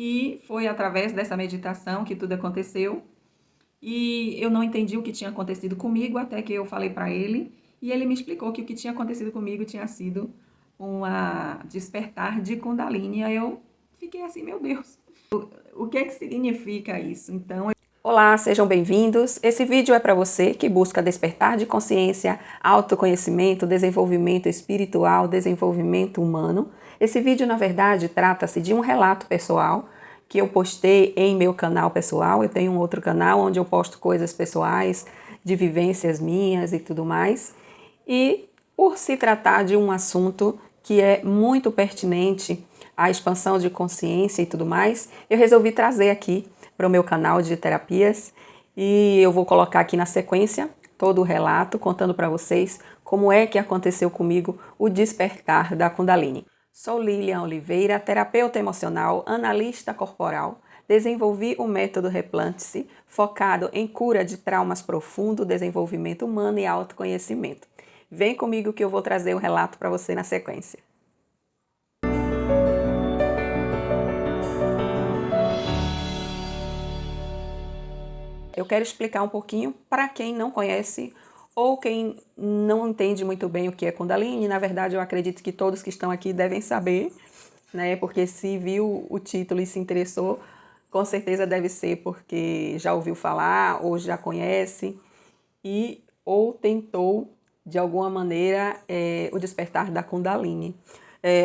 E foi através dessa meditação que tudo aconteceu. E eu não entendi o que tinha acontecido comigo até que eu falei para ele. E ele me explicou que o que tinha acontecido comigo tinha sido um despertar de Kundalini. Aí eu fiquei assim, meu Deus, o que é que significa isso? Então, olá, sejam bem-vindos. Esse vídeo é para você que busca despertar de consciência, autoconhecimento, desenvolvimento espiritual, desenvolvimento humano. Esse vídeo, na verdade, trata-se de um relato pessoal que eu postei em meu canal pessoal. Eu tenho um outro canal onde eu posto coisas pessoais, de vivências minhas e tudo mais. E por se tratar de um assunto que é muito pertinente à expansão de consciência e tudo mais, eu resolvi trazer aqui para o meu canal de terapias e eu vou colocar aqui na sequência todo o relato contando para vocês como é que aconteceu comigo o despertar da Kundalini. Sou Lilian Oliveira, terapeuta emocional, analista corporal. Desenvolvi o método Replante-se, focado em cura de traumas profundos, desenvolvimento humano e autoconhecimento. Vem comigo que eu vou trazer o relato para você na sequência. Eu quero explicar um pouquinho para quem não conhece ou quem não entende muito bem o que é Kundalini. Na verdade, eu acredito que todos que estão aqui devem saber, né? Porque se viu o título e se interessou, com certeza deve ser porque já ouviu falar ou já conhece e ou tentou de alguma maneira o despertar da Kundalini.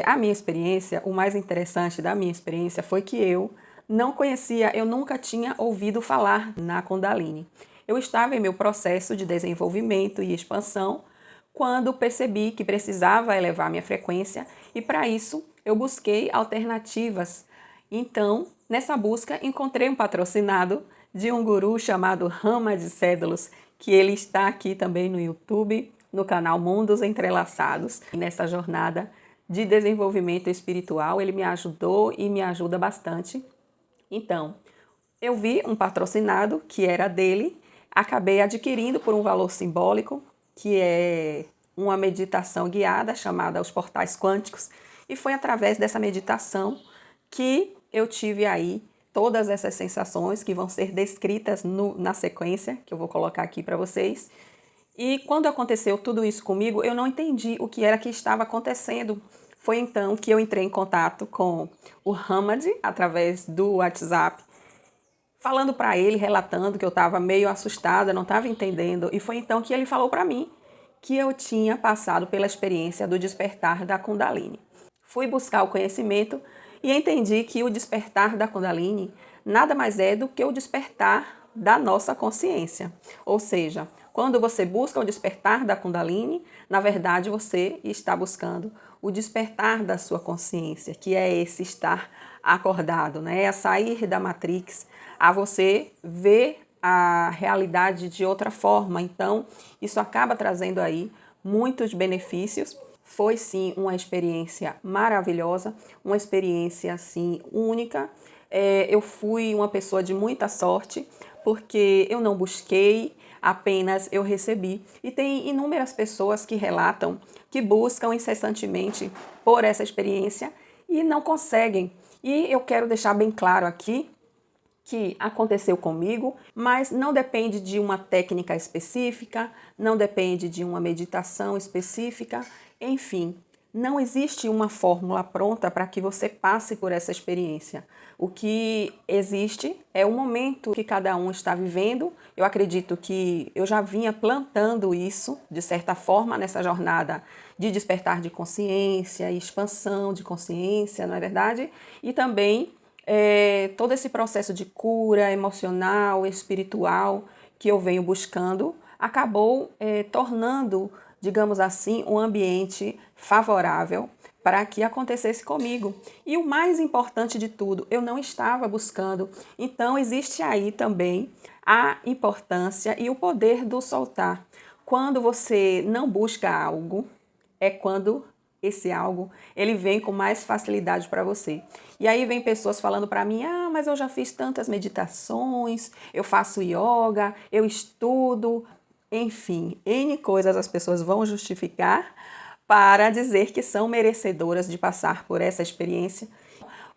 A minha experiência, o mais interessante da minha experiência foi que eu não conhecia, eu nunca tinha ouvido falar na Kundalini. Eu estava em meu processo de desenvolvimento e expansão quando percebi que precisava elevar minha frequência e para isso eu busquei alternativas. Então, nessa busca, encontrei um patrocinado de um guru chamado Rama de Cédulos, que ele está aqui também no YouTube, no canal Mundos Entrelaçados. Nessa jornada de desenvolvimento espiritual, ele me ajudou e me ajuda bastante. Então, eu vi um patrocinado que era dele, acabei adquirindo por um valor simbólico, que é uma meditação guiada chamada Os Portais Quânticos, e foi através dessa meditação que eu tive aí todas essas sensações que vão ser descritas na sequência, que eu vou colocar aqui para vocês. E quando aconteceu tudo isso comigo, eu não entendi o que era que estava acontecendo. Foi então que eu entrei em contato com o Hamad através do WhatsApp, falando para ele, relatando que eu estava meio assustada, não estava entendendo. E foi então que ele falou para mim que eu tinha passado pela experiência do despertar da Kundalini. Fui buscar o conhecimento e entendi que o despertar da Kundalini nada mais é do que o despertar da nossa consciência. Ou seja, quando você busca o despertar da Kundalini, na verdade você está buscando o despertar da sua consciência, que é esse estar acordado, né? A sair da Matrix, a você ver a realidade de outra forma. Então, isso acaba trazendo aí muitos benefícios. Foi sim uma experiência maravilhosa, uma experiência assim única. Eu fui uma pessoa de muita sorte, porque eu não busquei, apenas eu recebi. E tem inúmeras pessoas que relatam que buscam incessantemente por essa experiência e não conseguem. E eu quero deixar bem claro aqui que aconteceu comigo, mas não depende de uma técnica específica, não depende de uma meditação específica, enfim, não existe uma fórmula pronta para que você passe por essa experiência. O que existe é o momento que cada um está vivendo. Eu acredito que eu já vinha plantando isso, de certa forma, nessa jornada de despertar de consciência e expansão de consciência, não é verdade? E também todo esse processo de cura emocional, espiritual que eu venho buscando, acabou tornando, digamos assim, um ambiente favorável para que acontecesse comigo. E o mais importante de tudo, eu não estava buscando. Então existe aí também a importância e o poder do soltar. Quando você não busca algo, é quando esse algo ele vem com mais facilidade para você. E aí vem pessoas falando para mim, mas eu já fiz tantas meditações, eu faço yoga, eu estudo, enfim, N coisas as pessoas vão justificar para dizer que são merecedoras de passar por essa experiência.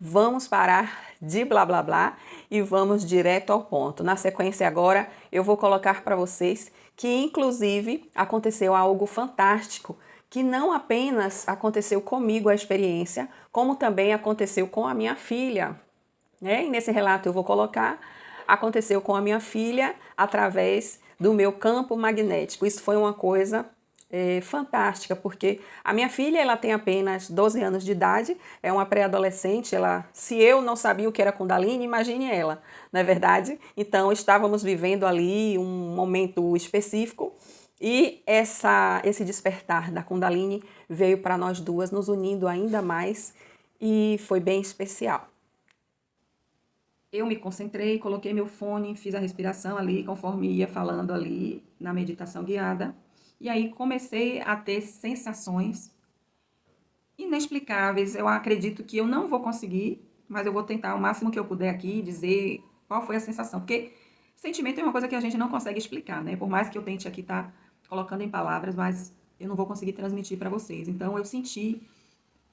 vamos parar de blá blá blá e vamos direto ao ponto. Na sequência agora, eu vou colocar para vocês que inclusive aconteceu algo fantástico, que não apenas aconteceu comigo a experiência, como também aconteceu com a minha filha, né? E nesse relato eu vou colocar, aconteceu com a minha filha através do meu campo magnético. Isso foi uma coisa fantástica, porque a minha filha, ela tem apenas 12 anos de idade, é uma pré-adolescente, se eu não sabia o que era Kundalini, imagine ela, não é verdade? Então, estávamos vivendo ali um momento específico e esse despertar da Kundalini veio para nós duas, nos unindo ainda mais e foi bem especial. Eu me concentrei, coloquei meu fone, fiz a respiração ali, conforme ia falando ali na meditação guiada. E aí comecei a ter sensações inexplicáveis. Eu acredito que eu não vou conseguir, mas eu vou tentar o máximo que eu puder aqui dizer qual foi a sensação. Porque sentimento é uma coisa que a gente não consegue explicar, né? Por mais que eu tente aqui estar colocando em palavras, mas eu não vou conseguir transmitir para vocês. Então eu senti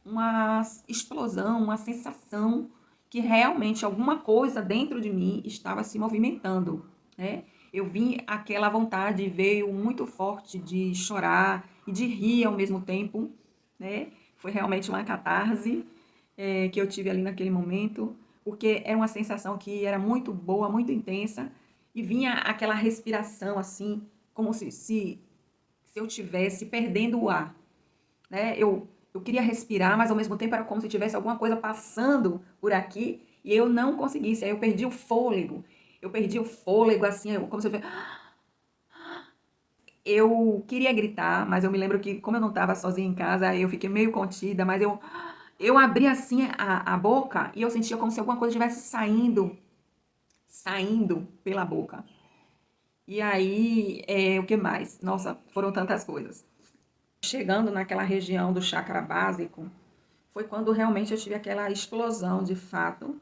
uma explosão, uma sensação que realmente alguma coisa dentro de mim estava se movimentando, né? Eu vi aquela vontade, veio muito forte de chorar e de rir ao mesmo tempo, né? Foi realmente uma catarse que eu tive ali naquele momento, porque era uma sensação que era muito boa, muito intensa, e vinha aquela respiração assim, como se eu tivesse perdendo o ar, né? Eu queria respirar, mas ao mesmo tempo era como se tivesse alguma coisa passando por aqui e eu não conseguisse. Aí eu perdi o fôlego. Eu perdi o fôlego, assim, como se eu queria gritar, mas eu me lembro que, como eu não estava sozinha em casa, eu fiquei meio contida, mas eu abri assim a boca e eu sentia como se alguma coisa estivesse saindo pela boca. E aí, o que mais? Nossa, foram tantas coisas. Chegando naquela região do chakra básico, foi quando realmente eu tive aquela explosão de fato.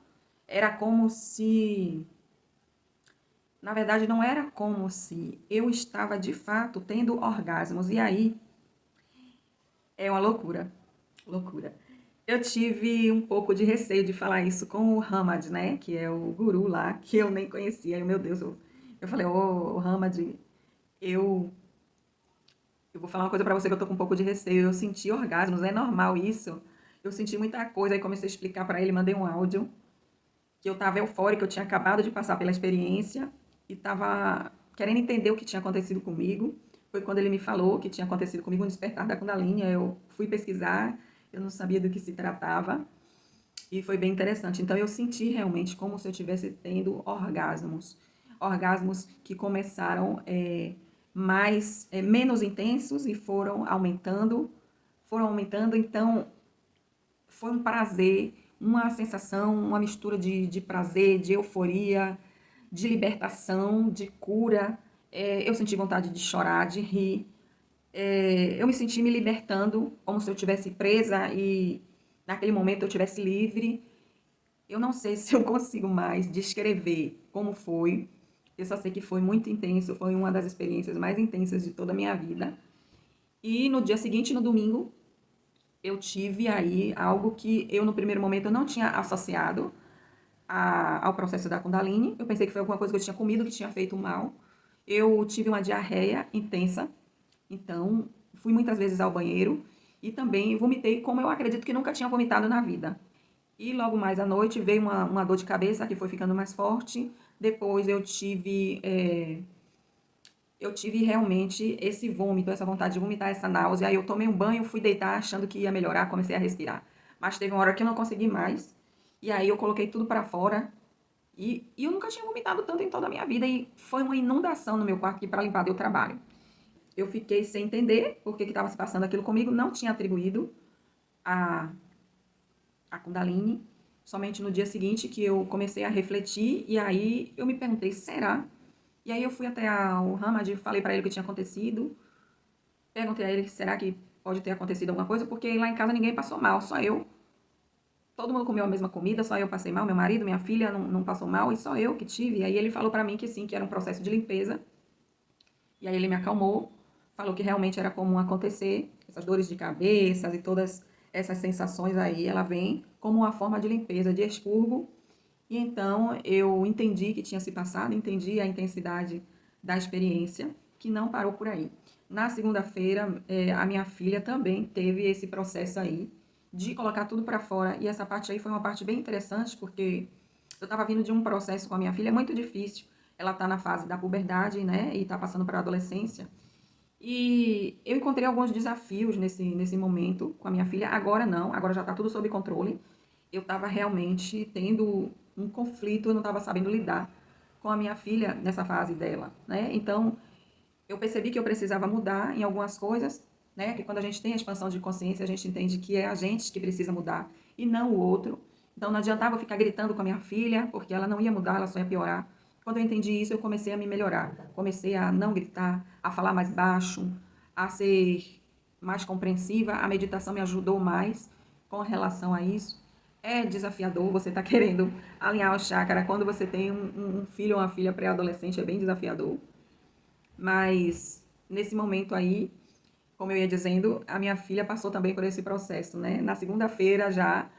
Era como se, na verdade, não era como se eu estava de fato tendo orgasmos. E aí é uma loucura, loucura. Eu tive um pouco de receio de falar isso com o Hamad, né? Que é o guru lá, que eu nem conhecia. E, meu Deus, eu falei, ô, Hamad, eu, eu vou falar uma coisa pra você que eu tô com um pouco de receio. Eu senti orgasmos, é normal isso? Eu senti muita coisa, aí comecei a explicar pra ele, mandei um áudio. Que eu estava eufórica, eu tinha acabado de passar pela experiência e estava querendo entender o que tinha acontecido comigo. Foi quando ele me falou que tinha acontecido comigo um despertar da Kundalini. Eu fui pesquisar, eu não sabia do que se tratava e foi bem interessante. Então eu senti realmente como se eu estivesse tendo orgasmos, orgasmos que começaram menos intensos e foram aumentando. Então foi um prazer, uma sensação, uma mistura de prazer, de euforia, de libertação, de cura. Eu senti vontade de chorar, de rir. Eu me senti me libertando, como se eu estivesse presa e naquele momento eu estivesse livre. Eu não sei se eu consigo mais descrever como foi. Eu só sei que foi muito intenso, foi uma das experiências mais intensas de toda a minha vida. E no dia seguinte, no domingo, eu tive aí algo que eu, no primeiro momento, eu não tinha associado ao processo da Kundalini. Eu pensei que foi alguma coisa que eu tinha comido que tinha feito mal. Eu tive uma diarreia intensa, então fui muitas vezes ao banheiro e também vomitei como eu acredito que nunca tinha vomitado na vida. E logo mais à noite veio uma dor de cabeça que foi ficando mais forte. Depois eu tive realmente esse vômito, essa vontade de vomitar, essa náusea. Aí eu tomei um banho, fui deitar achando que ia melhorar, comecei a respirar. Mas teve uma hora que eu não consegui mais. E aí eu coloquei tudo para fora. E eu nunca tinha vomitado tanto em toda a minha vida. E foi uma inundação no meu quarto que para limpar deu trabalho. Eu fiquei sem entender por que estava se passando aquilo comigo. Não tinha atribuído a Kundalini. Somente no dia seguinte que eu comecei a refletir. E aí eu me perguntei, será? E aí eu fui até o Hamad e falei para ele o que tinha acontecido. Perguntei a ele, será que pode ter acontecido alguma coisa? Porque lá em casa ninguém passou mal, só eu. Todo mundo comeu a mesma comida, só eu passei mal. Meu marido, minha filha não passou mal e só eu que tive. E aí ele falou para mim que sim, que era um processo de limpeza. E aí ele me acalmou, falou que realmente era comum acontecer, essas dores de cabeça e todas essas sensações aí, ela vem como uma forma de limpeza, de expurgo. E então eu entendi que tinha se passado, entendi a intensidade da experiência, que não parou por aí. Na segunda-feira, a minha filha também teve esse processo aí de colocar tudo para fora. E essa parte aí foi uma parte bem interessante, porque eu estava vindo de um processo com a minha filha muito difícil. Ela está na fase da puberdade, né? E está passando para a adolescência. E eu encontrei alguns desafios nesse momento com a minha filha. Agora não, agora já está tudo sob controle. Eu estava realmente tendo um conflito, eu não estava sabendo lidar com a minha filha nessa fase dela, né? Então, eu percebi que eu precisava mudar em algumas coisas, né? Que quando a gente tem a expansão de consciência, a gente entende que é a gente que precisa mudar e não o outro. Então, não adiantava eu ficar gritando com a minha filha, porque ela não ia mudar, ela só ia piorar. Quando eu entendi isso, eu comecei a me melhorar. Comecei a não gritar, a falar mais baixo, a ser mais compreensiva. A meditação me ajudou mais com relação a isso. É desafiador, você está querendo alinhar o chácara. Quando você tem um filho ou uma filha pré-adolescente, é bem desafiador. Mas nesse momento aí, como eu ia dizendo, a minha filha passou também por esse processo, né? Na segunda-feira, já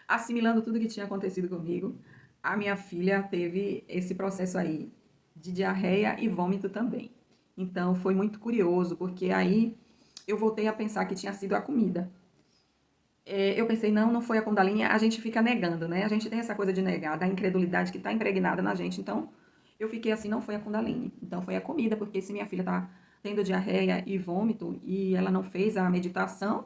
assimilando tudo que tinha acontecido comigo, a minha filha teve esse processo aí de diarreia e vômito também. Então foi muito curioso, porque aí eu voltei a pensar que tinha sido a comida. Eu pensei, não, não foi a Kundalini, a gente fica negando, né? A gente tem essa coisa de negar, da incredulidade que está impregnada na gente. Então, eu fiquei assim, não foi a Kundalini. Então, foi a comida, porque se minha filha tá tendo diarreia e vômito e ela não fez a meditação,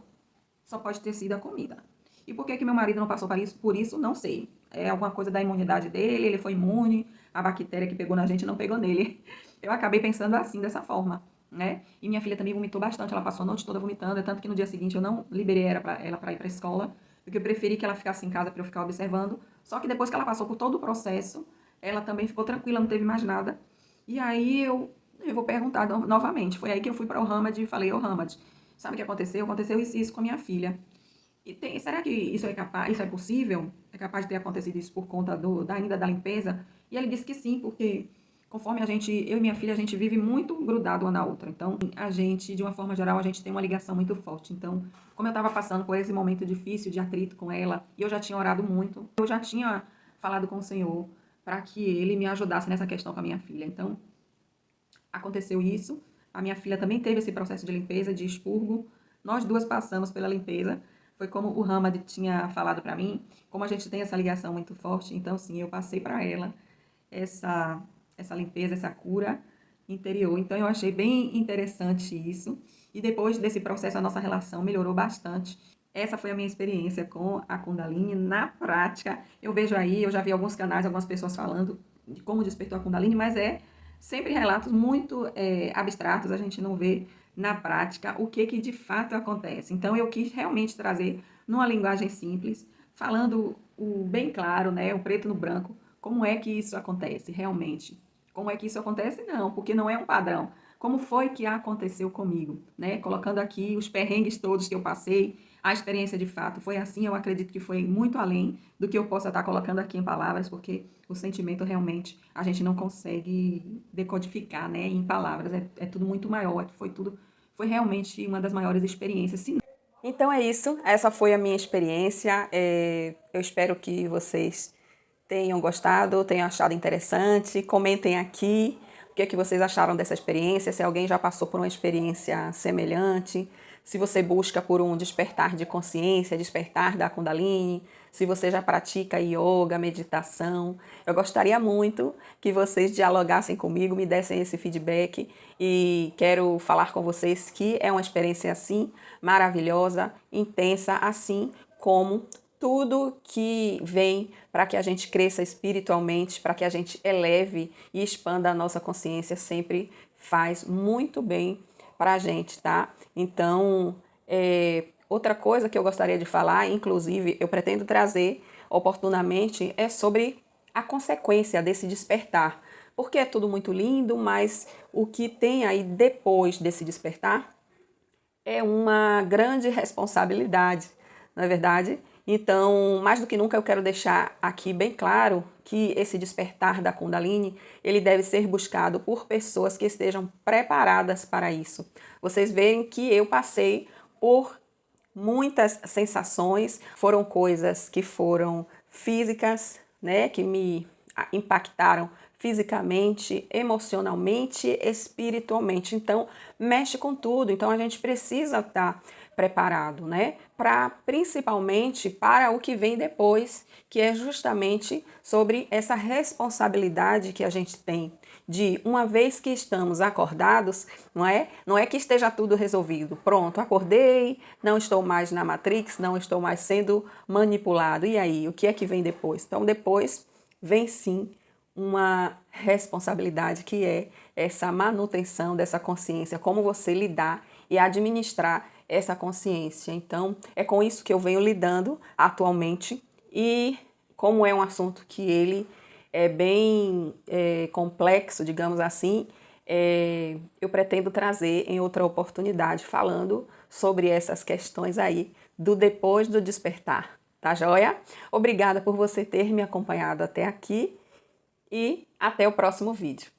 só pode ter sido a comida. E por que que meu marido não passou por isso? Não sei. É alguma coisa da imunidade dele, ele foi imune, a bactéria que pegou na gente não pegou nele. Eu acabei pensando assim, dessa forma, né? E minha filha também vomitou bastante, ela passou a noite toda vomitando, tanto que no dia seguinte eu não liberei ela para ir para a escola, porque eu preferi que ela ficasse em casa para eu ficar observando. Só que depois que ela passou por todo o processo, ela também ficou tranquila, não teve mais nada. E aí eu vou perguntar novamente. Foi aí que eu fui para o Hamad e falei, ô Hamad, sabe o que aconteceu? Aconteceu isso com a minha filha. Será que isso é capaz, isso é possível? É capaz de ter acontecido isso por conta ainda da limpeza? E ele disse que sim, porque conforme eu e minha filha, a gente vive muito grudado uma na outra. Então, a gente, de uma forma geral, a gente tem uma ligação muito forte. Então, como eu estava passando por esse momento difícil de atrito com ela, e eu já tinha orado muito, eu já tinha falado com o Senhor para que ele me ajudasse nessa questão com a minha filha. Então, aconteceu isso. A minha filha também teve esse processo de limpeza, de expurgo. Nós duas passamos pela limpeza. Foi como o Hamad tinha falado para mim, como a gente tem essa ligação muito forte, então sim, eu passei para ela essa essa limpeza, essa cura interior. Então eu achei bem interessante isso. E depois desse processo a nossa relação melhorou bastante. Essa foi a minha experiência com a Kundalini na prática. Eu vejo aí, eu já vi alguns canais, algumas pessoas falando de como despertou a Kundalini, mas é sempre relatos muito abstratos, a gente não vê na prática o que de fato acontece. Então eu quis realmente trazer numa linguagem simples, falando o bem claro, né, o preto no branco, como é que isso acontece realmente. Como é que isso acontece? Não, porque não é um padrão. Como foi que aconteceu comigo, né? Colocando aqui os perrengues todos que eu passei, a experiência de fato foi assim, eu acredito que foi muito além do que eu possa estar colocando aqui em palavras, porque o sentimento realmente a gente não consegue decodificar, né, em palavras, é tudo muito maior, foi realmente uma das maiores experiências. Então é isso, essa foi a minha experiência. Eu espero que vocês tenham gostado, tenham achado interessante. Comentem aqui o que é que vocês acharam dessa experiência, se alguém já passou por uma experiência semelhante, se você busca por um despertar de consciência, despertar da Kundalini, se você já pratica yoga, meditação. Eu gostaria muito que vocês dialogassem comigo, me dessem esse feedback e quero falar com vocês que é uma experiência assim maravilhosa, intensa, assim como tudo que vem para que a gente cresça espiritualmente, para que a gente eleve e expanda a nossa consciência, sempre faz muito bem para a gente, tá? Então, outra coisa que eu gostaria de falar, inclusive eu pretendo trazer oportunamente, é sobre a consequência desse despertar. Porque é tudo muito lindo, mas o que tem aí depois desse despertar é uma grande responsabilidade, não é verdade? Então, mais do que nunca, eu quero deixar aqui bem claro que esse despertar da Kundalini, ele deve ser buscado por pessoas que estejam preparadas para isso. Vocês veem que eu passei por muitas sensações, foram coisas que foram físicas, né, que me impactaram fisicamente, emocionalmente, espiritualmente. Então, mexe com tudo. Então, a gente precisa estar preparado, né? Principalmente para o que vem depois, que é justamente sobre essa responsabilidade que a gente tem de, uma vez que estamos acordados, não é? Não é que esteja tudo resolvido. Pronto, acordei, não estou mais na Matrix, não estou mais sendo manipulado. E aí, o que é que vem depois? Então, depois vem sim uma responsabilidade, que é essa manutenção dessa consciência, como você lidar e administrar essa consciência. Então, é com isso que eu venho lidando atualmente, e como é um assunto que ele é bem complexo, digamos assim, eu pretendo trazer em outra oportunidade, falando sobre essas questões aí do depois do despertar. Tá joia? Obrigada por você ter me acompanhado até aqui e até o próximo vídeo.